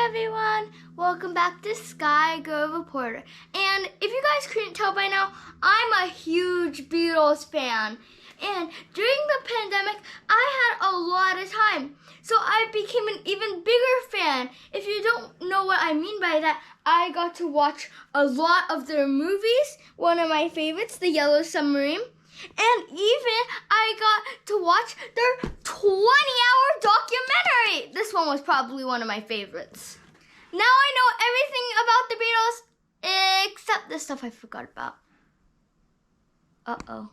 everyone, welcome back to Sky Girl Reporter. And if you guys couldn't tell by now, I'm a huge Beatles fan. And during the pandemic, I had a lot of time, so I became an even bigger fan. If you don't know what I mean by that, I got to watch a lot of their movies. One of my favorites, The Yellow Submarine. And even I got to watch their 20-hour documentary. This one was probably one of my favorites. Now I know everything about the Beatles except the stuff I forgot about. Uh-oh.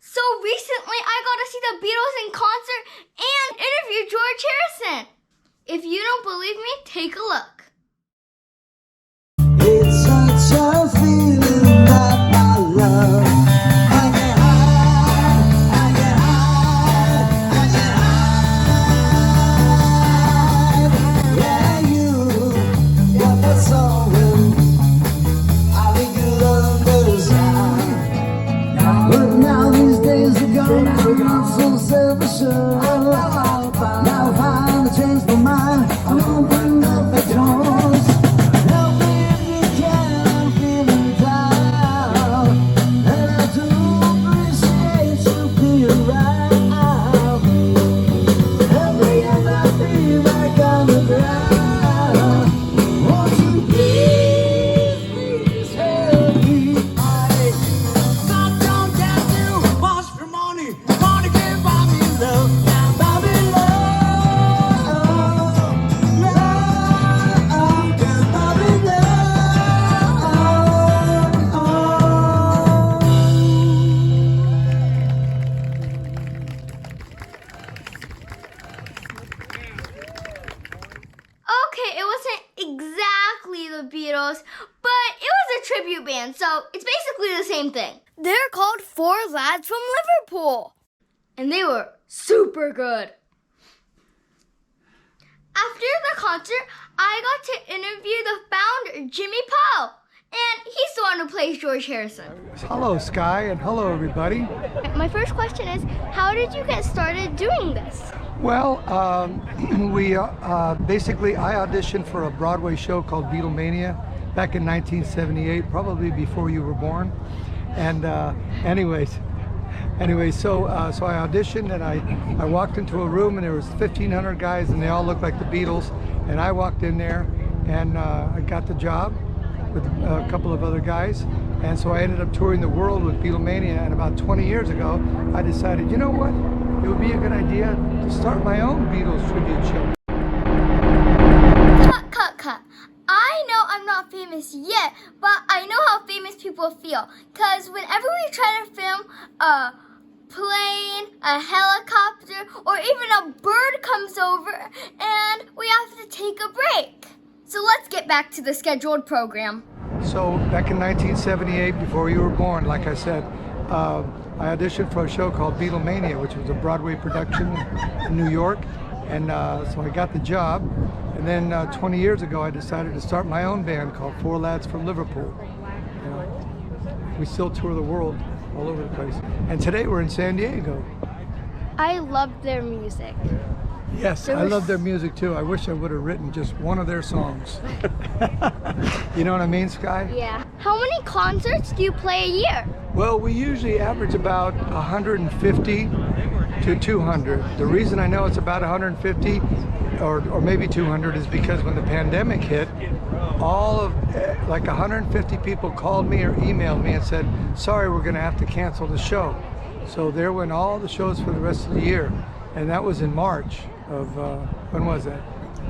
So recently I got to see the Beatles in concert and interview George Harrison. If you don't believe me, take a look. It's such a feeling that I love. I get high, I get high, I get high. Yeah, you got that song. I think you love those eyes. But now these days are gone, I'm not so self-assured. Now if I change my mind, I'm gonna bring up the doors. Help me if you can, I'm feeling down. And I do appreciate you being around. Every time I feel like I'm the ground. Won't you please help me? I don't get too much for money. Money can't buy me love. Now buy me love. Love can buy me love. Okay, it wasn't exactly the Beatles, but it was a tribute band, so it's basically the same thing. They're called Four Lads From Liverpool, and they were super good. After the concert, I got to interview the founder, Jimmy Pou, and he's the one who plays George Harrison. Hello, Sky, and hello, everybody. My first question is, how did you get started doing this? Well, basically, I auditioned for a Broadway show called Beatlemania back in 1978, probably before you were born. And anyways, so I auditioned, and I walked into a room, and there was 1,500 guys, and they all looked like the Beatles. And I walked in there, and I got the job with a couple of other guys. And so I ended up touring the world with Beatlemania. And about 20 years ago, I decided, you know what? It would be a good idea to start my own Beatles tribute show. Cut. I know I'm not famous yet, but I know how famous people feel. Because whenever we try to film a plane, a helicopter, or even a bird comes over, and we have to take a break. So let's get back to the scheduled program. So back in 1978, before you were born, like I said, I auditioned for a show called Beatlemania, which was a Broadway production in New York. And so I got the job. And then 20 years ago, I decided to start my own band called Four Lads From Liverpool. You know, we still tour the world all over the place. And today we're in San Diego. I loved their music. Yes, I love their music too. I wish I would have written just one of their songs. You know what I mean, Sky? Yeah. How many concerts do you play a year? Well, we usually average about 150 to 200. The reason I know it's about 150 or maybe 200 is because when the pandemic hit, all of like 150 people called me or emailed me and said, sorry, we're going to have to cancel the show. So there went all the shows for the rest of the year. And that was in March of, when was that?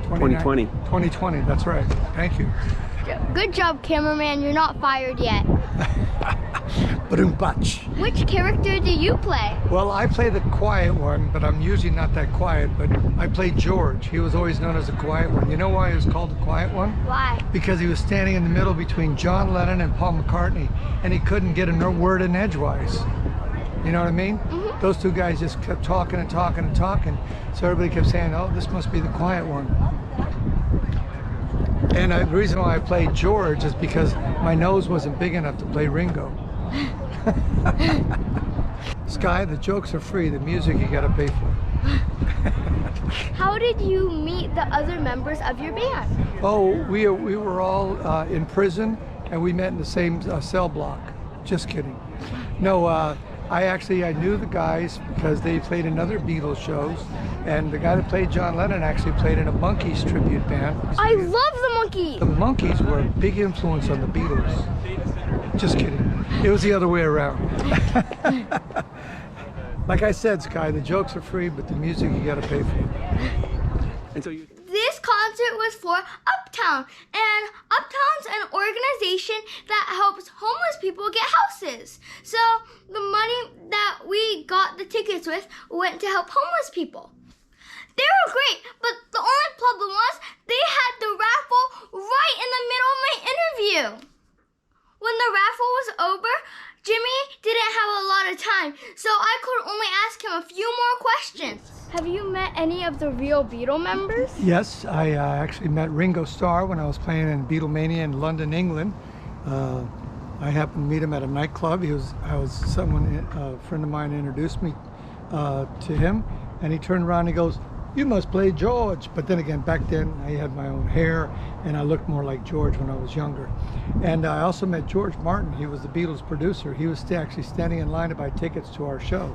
2020. 2020, that's right. Thank you. Good job, cameraman. You're not fired yet. Ba-doom-botch. Which character do you play? Well, I play the quiet one, but I'm usually not that quiet. But I play George. He was always known as the quiet one. You know why he was called the quiet one? Why? Because he was standing in the middle between John Lennon and Paul McCartney, and he couldn't get a word in edgewise. You know what I mean? Mm-hmm. Those two guys just kept talking and talking and talking. So everybody kept saying, oh, this must be the quiet one. And the reason why I played George is because my nose wasn't big enough to play Ringo. Sky, the jokes are free. The music you gotta pay for. How did you meet the other members of your band? Oh, we were all in prison, and we met in the same cell block. Just kidding. No, I knew the guys because they played in other Beatles shows, and the guy that played John Lennon actually played in a Monkees tribute band. I love the Monkees! The Monkees were a big influence on the Beatles. Just kidding. It was the other way around. Like I said, Sky, the jokes are free, but the music you gotta pay for. This concert was for Uptown, and Uptown's an organization that helps homeless people get houses. So the money that we got the tickets with went to help homeless people. They were great, but the only problem was they had the raffle right in the middle of my interview. When the raffle was over, Jimmy didn't have a lot of time, so I could only ask him a few more questions. Have you met any of the real Beatle members? Yes, I actually met Ringo Starr when I was playing in Beatlemania in London, England. I happened to meet him at a nightclub. A friend of mine introduced me to him, and he turned around and he goes, "You must play George." But then again, back then I had my own hair and I looked more like George when I was younger. And I also met George Martin. He was the Beatles producer. He was actually standing in line to buy tickets to our show,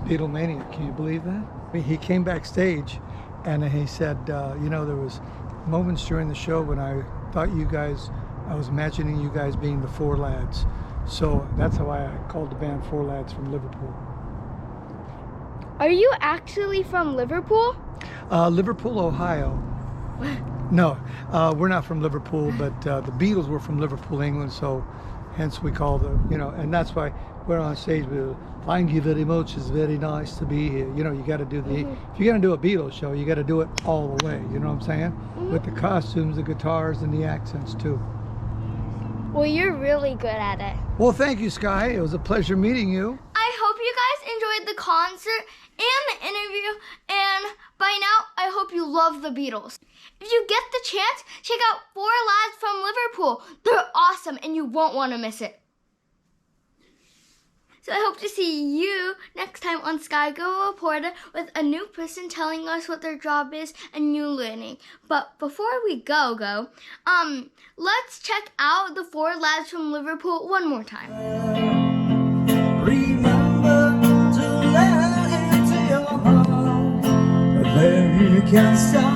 Beatlemania. Can you believe that? He came backstage and he said, there was moments during the show when I thought I was imagining you guys being the Four Lads. So that's how I called the band Four Lads from Liverpool. Are you actually from Liverpool? Liverpool, Ohio. No, we're not from Liverpool, but the Beatles were from Liverpool, England, so hence we call and that's why we're on stage with "Thank you very much, it's very nice to be here." You got to do if you're going to do a Beatles show, you got to do it all the way, you know what I'm saying? With the costumes, the guitars, and the accents too. Well, you're really good at it. Well, thank you, Sky. It was a pleasure meeting you. I hope you guys enjoyed the concert and the interview, and by now, I hope you love the Beatles. If you get the chance, check out Four Lads from Liverpool. They're awesome, and you won't want to miss it. So I hope to see you next time on Sky Go Reporter with a new person telling us what their job is and you learning. But before we go, let's check out the Four Lads from Liverpool one more time. Remember to let into your heart, but there you can stop.